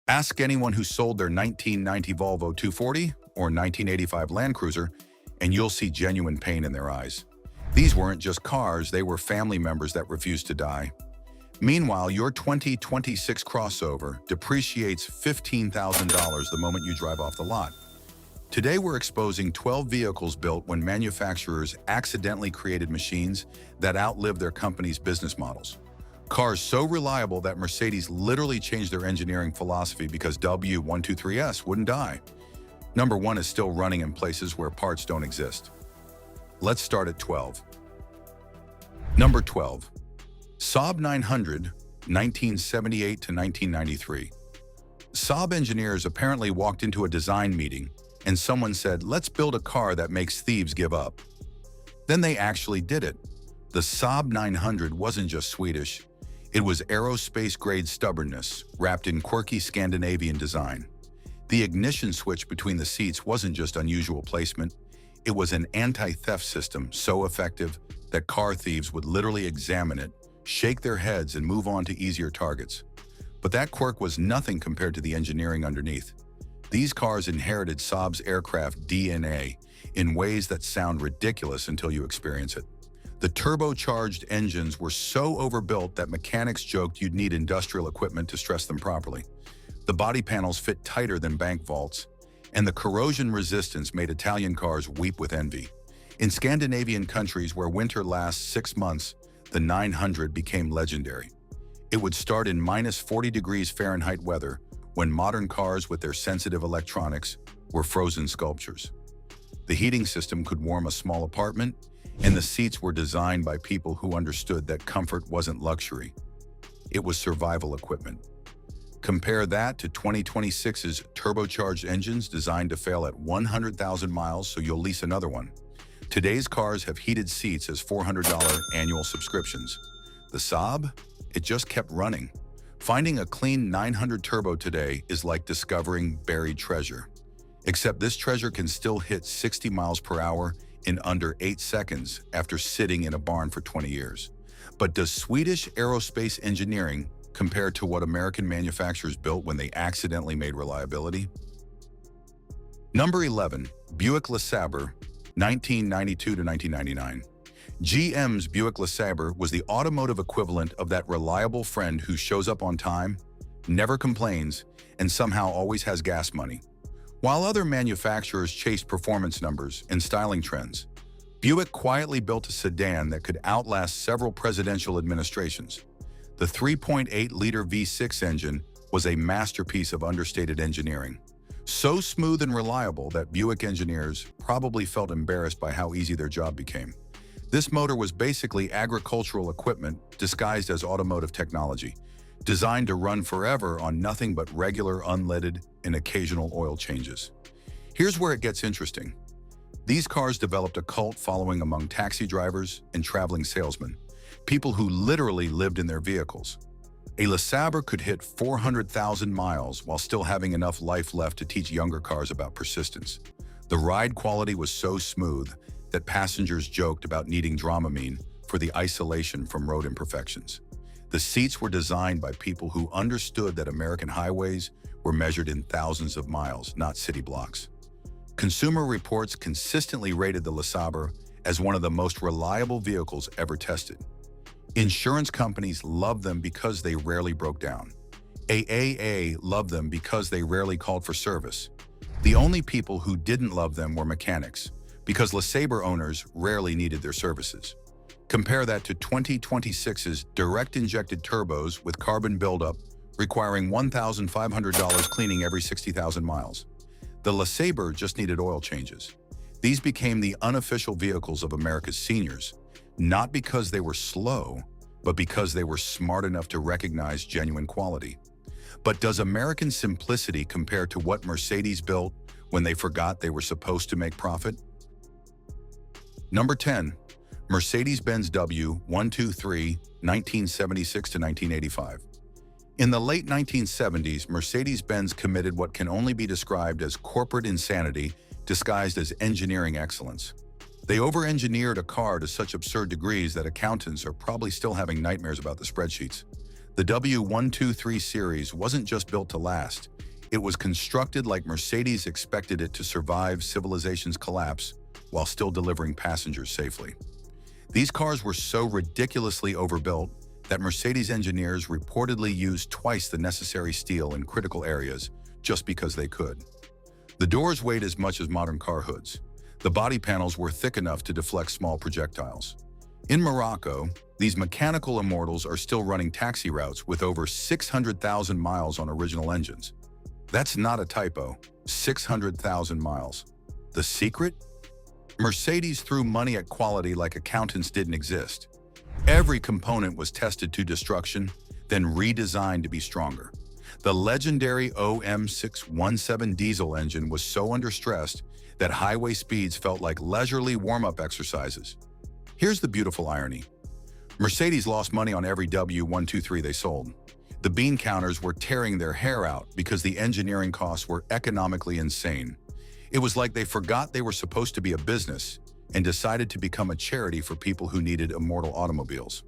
Ask anyone who sold their 1990 Volvo 240 or 1985 Land Cruiser, and you'll see genuine pain in their eyes. These weren't just cars, they were family members that refused to die. Meanwhile, your 2026 crossover depreciates $15,000 the moment you drive off the lot. Today, we're exposing 12 vehicles built when manufacturers accidentally created machines that outlived their company's business models. Cars so reliable that Mercedes literally changed their engineering philosophy because W123s wouldn't die. Number 1 is still running in places where parts don't exist. Let's start at 12. Number 12. Saab 900, 1978 to 1993. Saab engineers apparently walked into a design meeting and someone said, "Let's build a car that makes thieves give up." Then they actually did it. The Saab 900 wasn't just Swedish. It was aerospace-grade stubbornness wrapped in quirky Scandinavian design. The ignition switch between the seats wasn't just unusual placement. It was an anti-theft system so effective that car thieves would literally examine it, shake their heads, and move on to easier targets. But that quirk was nothing compared to the engineering underneath. These cars inherited Saab's aircraft DNA in ways that sound ridiculous until you experience it. The turbocharged engines were so overbuilt that mechanics joked you'd need industrial equipment to stress them properly. The body panels fit tighter than bank vaults, and the corrosion resistance made Italian cars weep with envy. In Scandinavian countries where winter lasts 6 months, the 900 became legendary. It would start in minus 40 degrees Fahrenheit weather when modern cars with their sensitive electronics were frozen sculptures. The heating system could warm a small apartment, and the seats were designed by people who understood that comfort wasn't luxury. It was survival equipment. Compare that to 2026's turbocharged engines designed to fail at 100,000 miles so you'll lease another one. Today's cars have heated seats as $400 annual subscriptions. The Saab? It just kept running. Finding a clean 900 turbo today is like discovering buried treasure. Except this treasure can still hit 60 miles per hour in under 8 seconds after sitting in a barn for 20 years. But does Swedish aerospace engineering compare to what American manufacturers built when they accidentally made reliability? Number 11. Buick LeSabre, 1992 to 1999. GM's Buick LeSabre was the automotive equivalent of that reliable friend who shows up on time, never complains, and somehow always has gas money. While other manufacturers chased performance numbers and styling trends, Buick quietly built a sedan that could outlast several presidential administrations. The 3.8-liter V6 engine was a masterpiece of understated engineering. So smooth and reliable that Buick engineers probably felt embarrassed by how easy their job became. This motor was basically agricultural equipment disguised as automotive technology, designed to run forever on nothing but regular unleaded and occasional oil changes. Here's where it gets interesting. These cars developed a cult following among taxi drivers and traveling salesmen, people who literally lived in their vehicles. A LeSabre could hit 400,000 miles while still having enough life left to teach younger cars about persistence. The ride quality was so smooth that passengers joked about needing Dramamine for the isolation from road imperfections. The seats were designed by people who understood that American highways were measured in thousands of miles, not city blocks. Consumer Reports consistently rated the LeSabre as one of the most reliable vehicles ever tested. Insurance companies loved them because they rarely broke down. AAA loved them because they rarely called for service. The only people who didn't love them were mechanics, because LeSabre owners rarely needed their services. Compare that to 2026's direct-injected turbos with carbon buildup requiring $1,500 cleaning every 60,000 miles. The LeSabre just needed oil changes. These became the unofficial vehicles of America's seniors, not because they were slow, but because they were smart enough to recognize genuine quality. But does American simplicity compare to what Mercedes built when they forgot they were supposed to make profit? Number 10. Mercedes-Benz W123, 1976 to 1985. In the late 1970s, Mercedes-Benz committed what can only be described as corporate insanity disguised as engineering excellence. They over-engineered a car to such absurd degrees that accountants are probably still having nightmares about the spreadsheets. The W123 series wasn't just built to last. It was constructed like Mercedes expected it to survive civilization's collapse while still delivering passengers safely. These cars were so ridiculously overbuilt that Mercedes engineers reportedly used twice the necessary steel in critical areas just because they could. The doors weighed as much as modern car hoods. The body panels were thick enough to deflect small projectiles. In Morocco, these mechanical immortals are still running taxi routes with over 600,000 miles on original engines. That's not a typo, 600,000 miles. The secret? Mercedes threw money at quality like accountants didn't exist. Every component was tested to destruction, then redesigned to be stronger. The legendary OM617 diesel engine was so understressed that highway speeds felt like leisurely warm-up exercises. Here's the beautiful irony. Mercedes lost money on every W123 they sold. The bean counters were tearing their hair out because the engineering costs were economically insane. It was like they forgot they were supposed to be a business and decided to become a charity for people who needed immortal automobiles.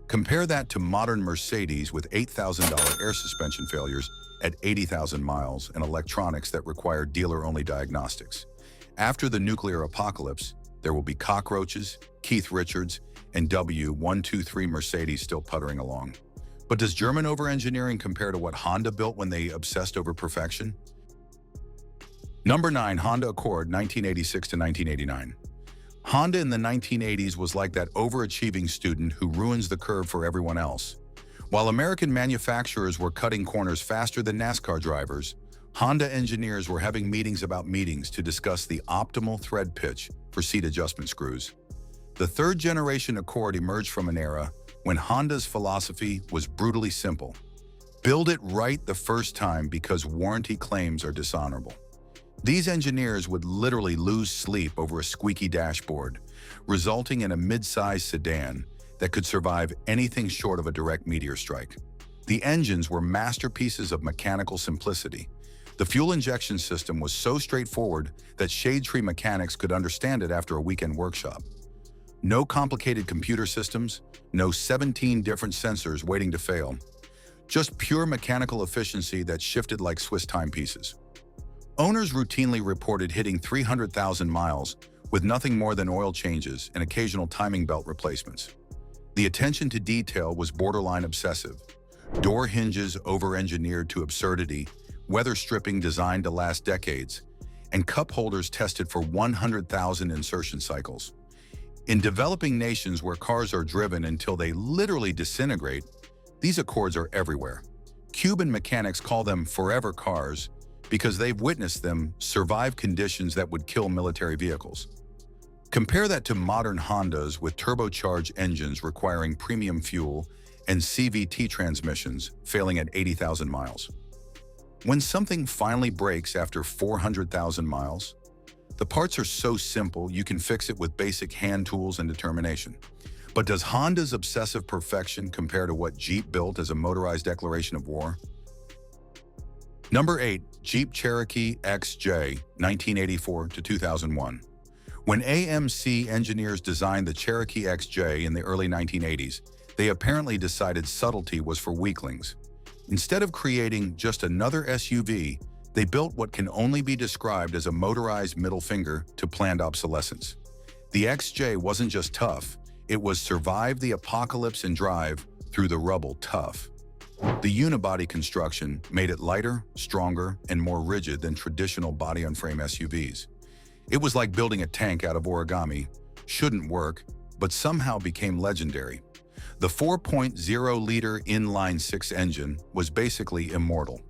Compare that to modern Mercedes with $8,000 air suspension failures at 80,000 miles and electronics that require dealer-only diagnostics. After the nuclear apocalypse, there will be cockroaches, Keith Richards, and W123 Mercedes still puttering along. But does German over-engineering compare to what Honda built when they obsessed over perfection? Number 9. Honda Accord, 1986 to 1989. Honda in the 1980s was like that overachieving student who ruins the curve for everyone else. While American manufacturers were cutting corners faster than NASCAR drivers, Honda engineers were having meetings about meetings to discuss the optimal thread pitch for seat adjustment screws. The third-generation Accord emerged from an era when Honda's philosophy was brutally simple. Build it right the first time because warranty claims are dishonorable. These engineers would literally lose sleep over a squeaky dashboard, resulting in a mid-size sedan that could survive anything short of a direct meteor strike. The engines were masterpieces of mechanical simplicity. The fuel injection system was so straightforward that shade tree mechanics could understand it after a weekend workshop. No complicated computer systems, no 17 different sensors waiting to fail. Just pure mechanical efficiency that shifted like Swiss timepieces. Owners routinely reported hitting 300,000 miles with nothing more than oil changes and occasional timing belt replacements. The attention to detail was borderline obsessive. Door hinges over-engineered to absurdity, weather stripping designed to last decades, and cup holders tested for 100,000 insertion cycles. In developing nations where cars are driven until they literally disintegrate, these Accords are everywhere. Cuban mechanics call them forever cars because they've witnessed them survive conditions that would kill military vehicles. Compare that to modern Hondas with turbocharged engines requiring premium fuel and CVT transmissions failing at 80,000 miles. When something finally breaks after 400,000 miles, the parts are so simple you can fix it with basic hand tools and determination. But does Honda's obsessive perfection compare to what Jeep built as a motorized declaration of war? Number 8. Jeep Cherokee XJ, 1984 to 2001. When AMC engineers designed the Cherokee XJ in the early 1980s, they apparently decided subtlety was for weaklings. Instead of creating just another SUV, they built what can only be described as a motorized middle finger to planned obsolescence. The XJ wasn't just tough, it was survive the apocalypse and drive through the rubble tough. The unibody construction made it lighter, stronger, and more rigid than traditional body-on-frame SUVs. It was like building a tank out of origami. Shouldn't work, but somehow became legendary. The 4.0-liter inline-six engine was basically immortal.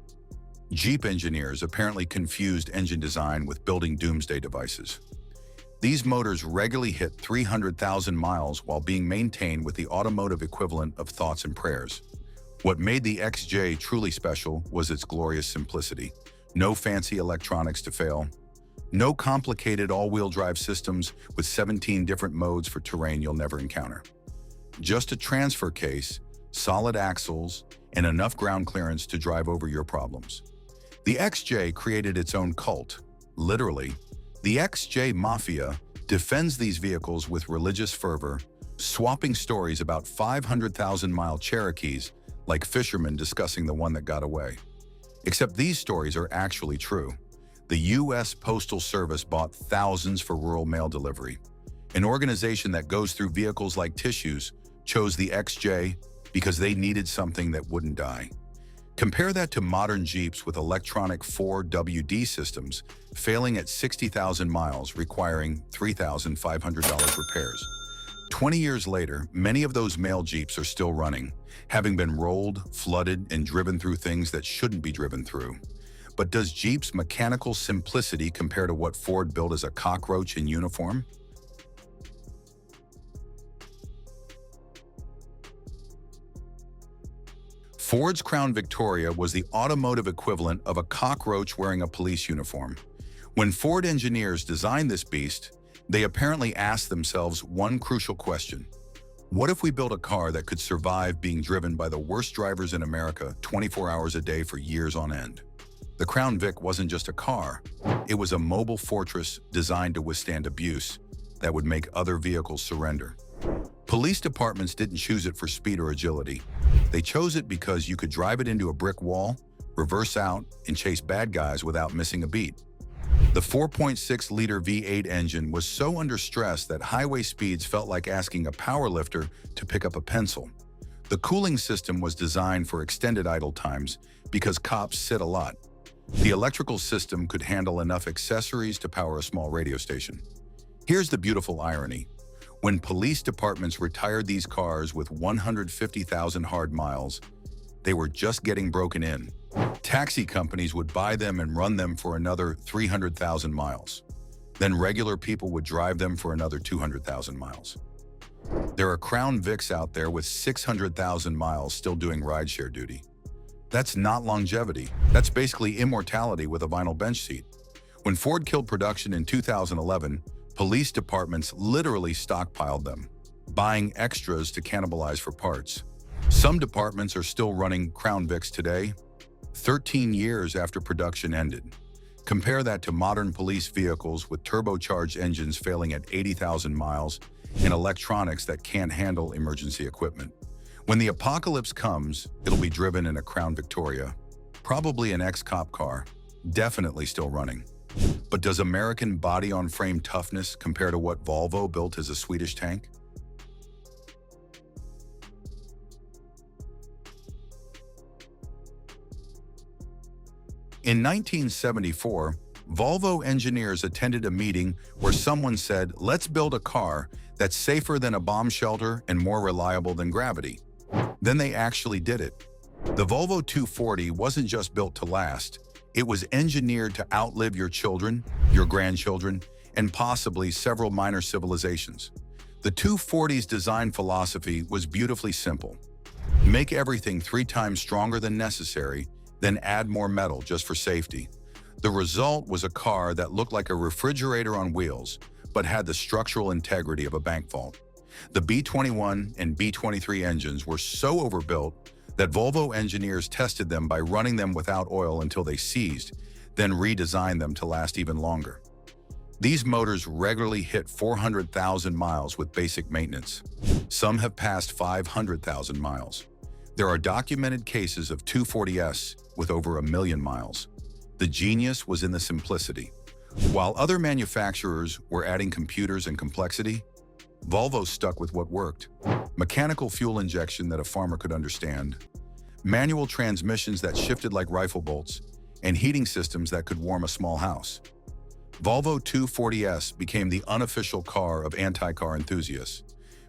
Jeep engineers apparently confused engine design with building doomsday devices. These motors regularly hit 300,000 miles while being maintained with the automotive equivalent of thoughts and prayers. What made the XJ truly special was its glorious simplicity. No fancy electronics to fail. No complicated all-wheel drive systems with 17 different modes for terrain you'll never encounter. Just a transfer case, solid axles, and enough ground clearance to drive over your problems. The XJ created its own cult, literally. The XJ Mafia defends these vehicles with religious fervor, swapping stories about 500,000-mile Cherokees like fishermen discussing the one that got away. Except these stories are actually true. The U.S. Postal Service bought thousands for rural mail delivery. An organization that goes through vehicles like tissues chose the XJ because they needed something that wouldn't die. Compare that to modern Jeeps with electronic 4WD systems failing at 60,000 miles, requiring $3,500 repairs. 20 years later, many of those mail Jeeps are still running, having been rolled, flooded, and driven through things that shouldn't be driven through. But does Jeep's mechanical simplicity compare to what Ford built as a cockroach in uniform? Ford's Crown Victoria was the automotive equivalent of a cockroach wearing a police uniform. When Ford engineers designed this beast, they apparently asked themselves one crucial question. What if we built a car that could survive being driven by the worst drivers in America 24 hours a day for years on end? The Crown Vic wasn't just a car. It was a mobile fortress designed to withstand abuse that would make other vehicles surrender. Police departments didn't choose it for speed or agility. They chose it because you could drive it into a brick wall, reverse out, and chase bad guys without missing a beat. The 4.6-liter V8 engine was so under stress that highway speeds felt like asking a powerlifter to pick up a pencil. The cooling system was designed for extended idle times because cops sit a lot. The electrical system could handle enough accessories to power a small radio station. Here's the beautiful irony. When police departments retired these cars with 150,000 hard miles, they were just getting broken in. Taxi companies would buy them and run them for another 300,000 miles. Then regular people would drive them for another 200,000 miles. There are Crown Vics out there with 600,000 miles still doing rideshare duty. That's not longevity. That's basically immortality with a vinyl bench seat. When Ford killed production in 2011, police departments literally stockpiled them, buying extras to cannibalize for parts. Some departments are still running Crown Vics today, 13 years after production ended. Compare that to modern police vehicles with turbocharged engines failing at 80,000 miles and electronics that can't handle emergency equipment. When the apocalypse comes, it'll be driven in a Crown Victoria, probably an ex-cop car, definitely still running. But does American body-on-frame toughness compare to what Volvo built as a Swedish tank? In 1974, Volvo engineers attended a meeting where someone said, "Let's build a car that's safer than a bomb shelter and more reliable than gravity." Then they actually did it. The Volvo 240 wasn't just built to last. It was engineered to outlive your children, your grandchildren, and possibly several minor civilizations. The 240's design philosophy was beautifully simple. Make everything 3 times stronger than necessary, then add more metal just for safety. The result was a car that looked like a refrigerator on wheels, but had the structural integrity of a bank vault. The B21 and B23 engines were so overbuilt that Volvo engineers tested them by running them without oil until they seized, then redesigned them to last even longer. These motors regularly hit 400,000 miles with basic maintenance. Some have passed 500,000 miles. There are documented cases of 240S with over 1 million miles. The genius was in the simplicity. While other manufacturers were adding computers and complexity, Volvo stuck with what worked. Mechanical fuel injection that a farmer could understand, manual transmissions that shifted like rifle bolts, and heating systems that could warm a small house. Volvo 240S became the unofficial car of anti-car enthusiasts.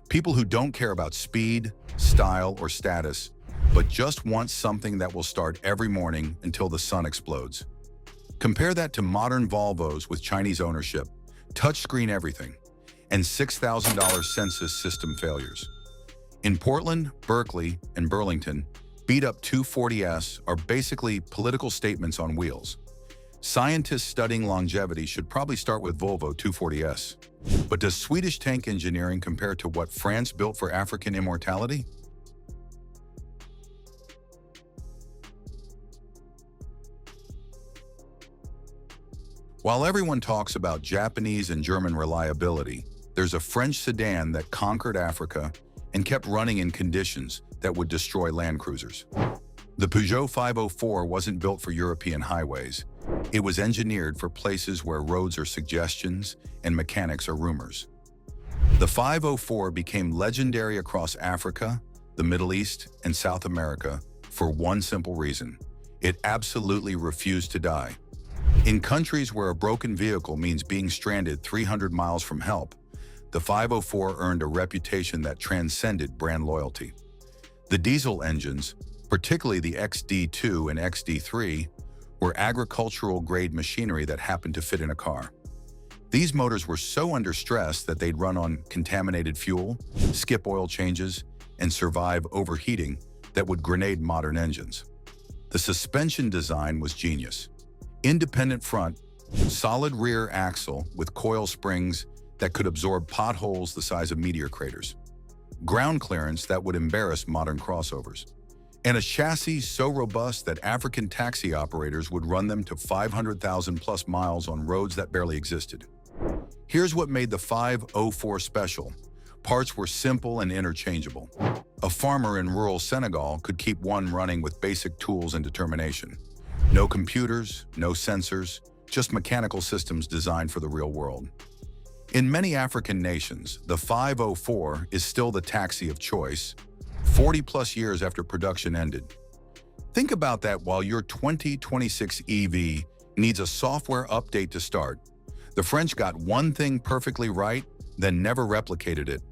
People who don't care about speed, style, or status, but just want something that will start every morning until the sun explodes. Compare that to modern Volvos with Chinese ownership, touchscreen everything, and $6,000 census system failures. In Portland, Berkeley, and Burlington, beat-up 240S are basically political statements on wheels. Scientists studying longevity should probably start with Volvo 240S. But does Swedish tank engineering compare to what France built for African immortality? While everyone talks about Japanese and German reliability, there's a French sedan that conquered Africa and kept running in conditions that would destroy Land Cruisers. The Peugeot 504 wasn't built for European highways. It was engineered for places where roads are suggestions and mechanics are rumors. The 504 became legendary across Africa, the Middle East, and South America for one simple reason. It absolutely refused to die. In countries where a broken vehicle means being stranded 300 miles from help, the 504 earned a reputation that transcended brand loyalty. The diesel engines, particularly the XD2 and XD3, were agricultural-grade machinery that happened to fit in a car. These motors were so under stress that they'd run on contaminated fuel, skip oil changes, and survive overheating that would grenade modern engines. The suspension design was genius. Independent front, solid rear axle with coil springs that could absorb potholes the size of meteor craters. Ground clearance that would embarrass modern crossovers. And a chassis so robust that African taxi operators would run them to 500,000 plus miles on roads that barely existed. Here's what made the 504 special. Parts were simple and interchangeable. A farmer in rural Senegal could keep one running with basic tools and determination. No computers, no sensors, just mechanical systems designed for the real world. In many African nations, the 504 is still the taxi of choice, 40 plus years after production ended. Think about that while your 2026 EV needs a software update to start. The French got one thing perfectly right, then never replicated it.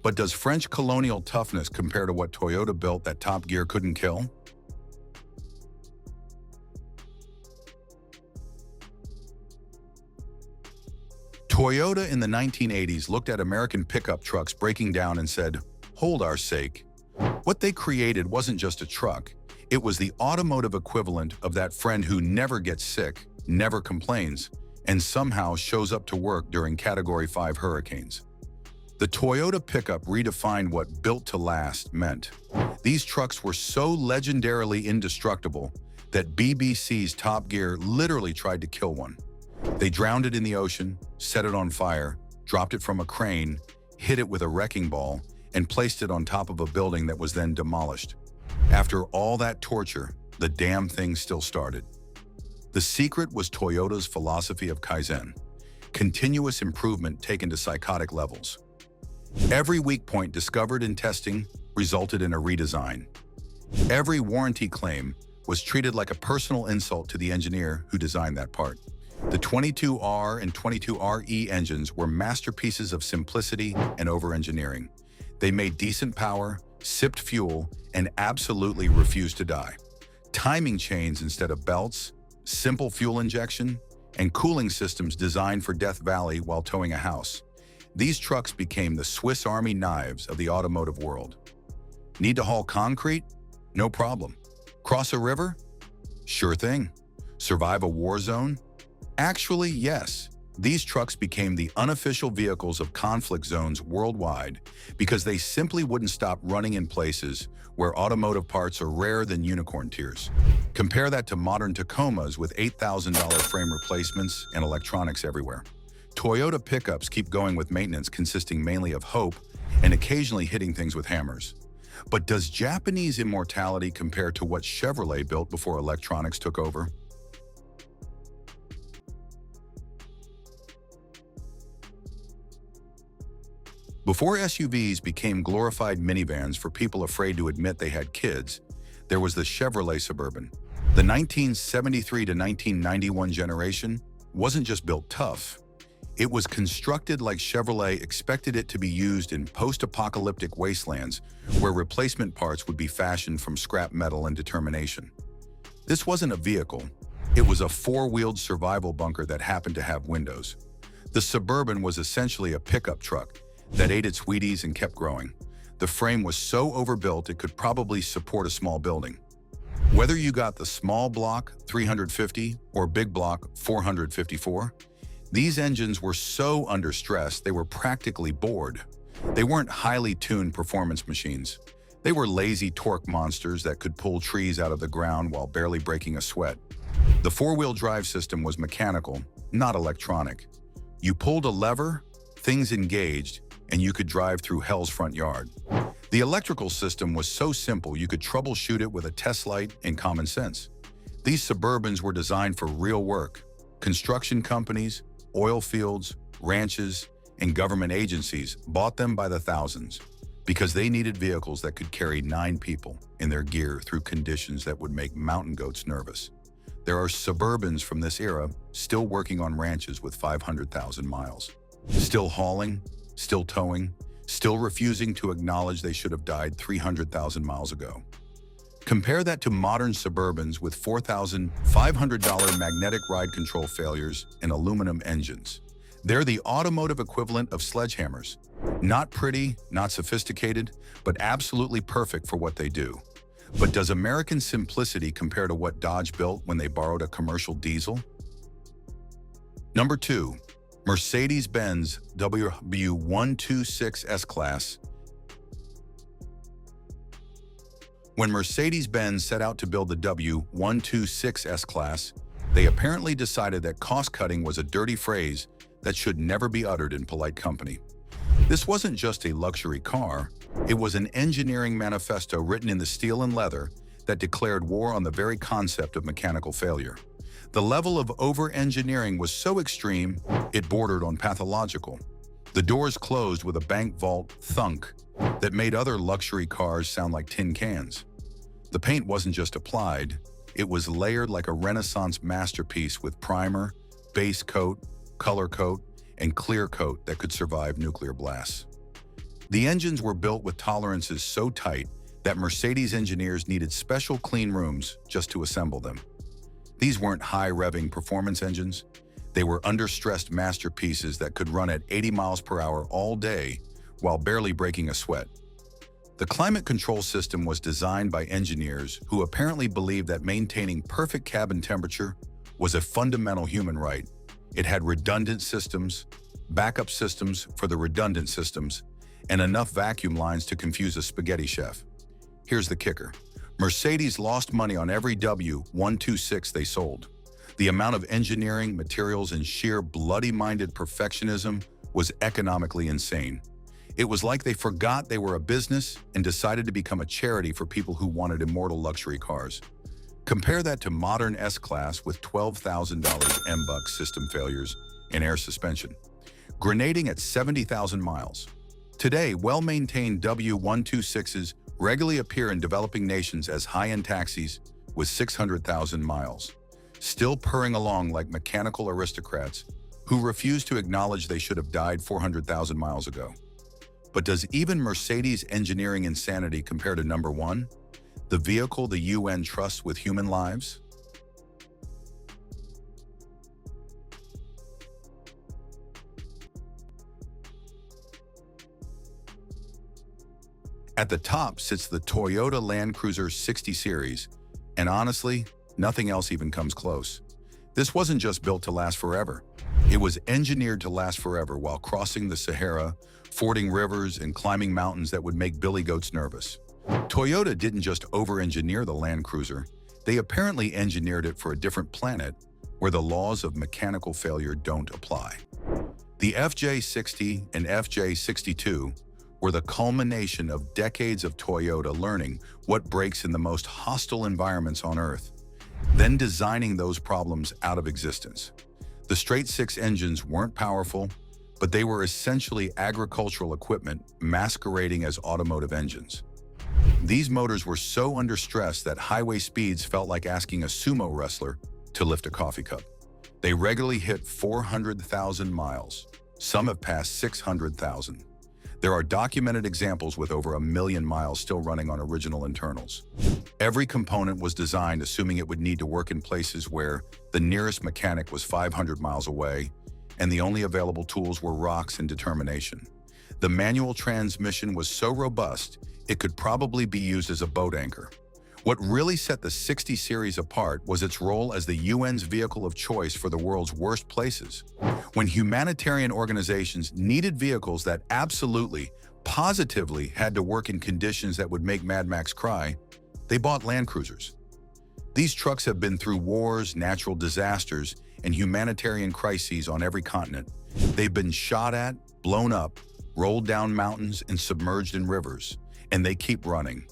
But does French colonial toughness compare to what Toyota built that Top Gear couldn't kill? Toyota in the 1980s looked at American pickup trucks breaking down and said, "Hold our sake." What they created wasn't just a truck. It was the automotive equivalent of that friend who never gets sick, never complains, and somehow shows up to work during Category 5 hurricanes. The Toyota pickup redefined what built to last meant. These trucks were so legendarily indestructible that BBC's Top Gear literally tried to kill one. They drowned it in the ocean, set it on fire, dropped it from a crane, hit it with a wrecking ball, and placed it on top of a building that was then demolished. After all that torture, the damn thing still started. The secret was Toyota's philosophy of Kaizen, continuous improvement taken to psychotic levels. Every weak point discovered in testing resulted in a redesign. Every warranty claim was treated like a personal insult to the engineer who designed that part. The 22R and 22RE engines were masterpieces of simplicity and over-engineering. They made decent power, sipped fuel, and absolutely refused to die. Timing chains instead of belts, simple fuel injection, and cooling systems designed for Death Valley while towing a house. These trucks became the Swiss Army knives of the automotive world. Need to haul concrete? No problem. Cross a river? Sure thing. Survive a war zone? Actually, yes. These trucks became the unofficial vehicles of conflict zones worldwide because they simply wouldn't stop running in places where automotive parts are rarer than unicorn tears. Compare that to modern Tacomas with $8,000 frame replacements and electronics everywhere. Toyota pickups keep going with maintenance consisting mainly of hope and occasionally hitting things with hammers. But does Japanese immortality compare to what Chevrolet built before electronics took over? Before SUVs became glorified minivans for people afraid to admit they had kids, there was the Chevrolet Suburban. The 1973 to 1991 generation wasn't just built tough. It was constructed like Chevrolet expected it to be used in post-apocalyptic wastelands where replacement parts would be fashioned from scrap metal and determination. This wasn't a vehicle. It was a four-wheeled survival bunker that happened to have windows. The Suburban was essentially a pickup truck that ate its Wheaties and kept growing. The frame was so overbuilt it could probably support a small building. Whether you got the small block 350 or big block 454, these engines were so under stress they were practically bored. They weren't highly tuned performance machines. They were lazy torque monsters that could pull trees out of the ground while barely breaking a sweat. The four-wheel drive system was mechanical, not electronic. You pulled a lever, things engaged, and you could drive through hell's front yard. The electrical system was so simple you could troubleshoot it with a test light and common sense. These Suburbans were designed for real work. Construction companies, oil fields, ranches, and government agencies bought them by the thousands because they needed vehicles that could carry 9 people in their gear through conditions that would make mountain goats nervous. There are Suburbans from this era still working on ranches with 500,000 miles. Still hauling, still towing, still refusing to acknowledge they should have died 300,000 miles ago. Compare that to modern Suburbans with $4,500 magnetic ride control failures and aluminum engines. They're the automotive equivalent of sledgehammers. Not pretty, not sophisticated, but absolutely perfect for what they do. But does American simplicity compare to what Dodge built when they borrowed a commercial diesel? Number 2. Mercedes-Benz W123 S-Class. When Mercedes-Benz set out to build the W123 S-Class, they apparently decided that cost-cutting was a dirty phrase that should never be uttered in polite company. This wasn't just a luxury car, it was an engineering manifesto written in the steel and leather that declared war on the very concept of mechanical failure. The level of over-engineering was so extreme, it bordered on pathological. The doors closed with a bank vault thunk that made other luxury cars sound like tin cans. The paint wasn't just applied, it was layered like a Renaissance masterpiece with primer, base coat, color coat, and clear coat that could survive nuclear blasts. The engines were built with tolerances so tight that Mercedes engineers needed special clean rooms just to assemble them. These weren't high-revving performance engines. They were under-stressed masterpieces that could run at 80 miles per hour all day while barely breaking a sweat. The climate control system was designed by engineers who apparently believed that maintaining perfect cabin temperature was a fundamental human right. It had redundant systems, backup systems for the redundant systems, and enough vacuum lines to confuse a spaghetti chef. Here's the kicker. Mercedes lost money on every W123 they sold. The amount of engineering, materials, and sheer bloody-minded perfectionism was economically insane. It was like they forgot they were a business and decided to become a charity for people who wanted immortal luxury cars. Compare that to modern S-Class with $12,000 M-Buck system failures and air suspension, grenading at 70,000 miles. Today, well-maintained W123s regularly appear in developing nations as high-end taxis with 600,000 miles, still purring along like mechanical aristocrats who refuse to acknowledge they should have died 400,000 miles ago. But does even Mercedes engineering insanity compare to number 1, the vehicle the UN trusts with human lives? At the top sits the Toyota Land Cruiser 60 series, and honestly, nothing else even comes close. This wasn't just built to last forever. It was engineered to last forever while crossing the Sahara, fording rivers, and climbing mountains that would make billy goats nervous. Toyota didn't just over-engineer the Land Cruiser, they apparently engineered it for a different planet where the laws of mechanical failure don't apply. The FJ60 and FJ62 were the culmination of decades of Toyota learning what breaks in the most hostile environments on Earth, then designing those problems out of existence. The straight-six engines weren't powerful, but they were essentially agricultural equipment masquerading as automotive engines. These motors were so under stress that highway speeds felt like asking a sumo wrestler to lift a coffee cup. They regularly hit 400,000 miles. Some have passed 600,000. There are documented examples with over 1 million miles still running on original internals. Every component was designed assuming it would need to work in places where the nearest mechanic was 500 miles away, and the only available tools were rocks and determination. The manual transmission was so robust, it could probably be used as a boat anchor. What really set the 60 series apart was its role as the UN's vehicle of choice for the world's worst places. When humanitarian organizations needed vehicles that absolutely, positively had to work in conditions that would make Mad Max cry, they bought Land Cruisers. These trucks have been through wars, natural disasters, and humanitarian crises on every continent. They've been shot at, blown up, rolled down mountains, and submerged in rivers. And they keep running.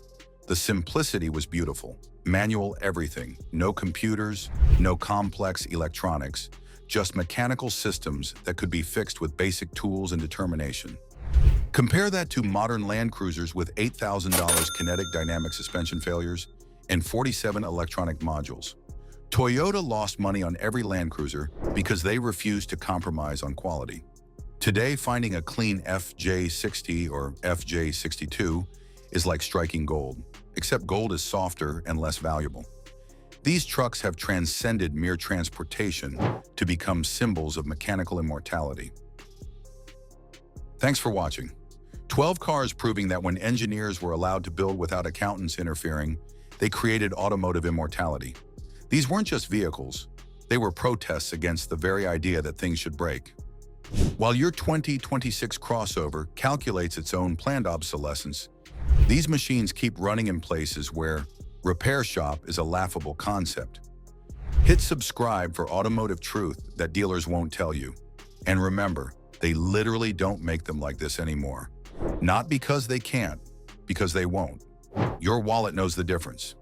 The simplicity was beautiful. Manual everything, no computers, no complex electronics, just mechanical systems that could be fixed with basic tools and determination. Compare that to modern Land Cruisers with $8,000 kinetic dynamic suspension failures and 47 electronic modules. Toyota lost money on every Land Cruiser because they refused to compromise on quality. Today, finding a clean FJ60 or FJ62 is like striking gold, except gold is softer and less valuable. These trucks have transcended mere transportation to become symbols of mechanical immortality. Thanks for watching. 12 cars proving that when engineers were allowed to build without accountants interfering, they created automotive immortality. These weren't just vehicles, they were protests against the very idea that things should break. While your 2026 crossover calculates its own planned obsolescence, these machines keep running in places where repair shop is a laughable concept. Hit subscribe for automotive truth that dealers won't tell you. And remember, they literally don't make them like this anymore. Not because they can't, because they won't. Your wallet knows the difference.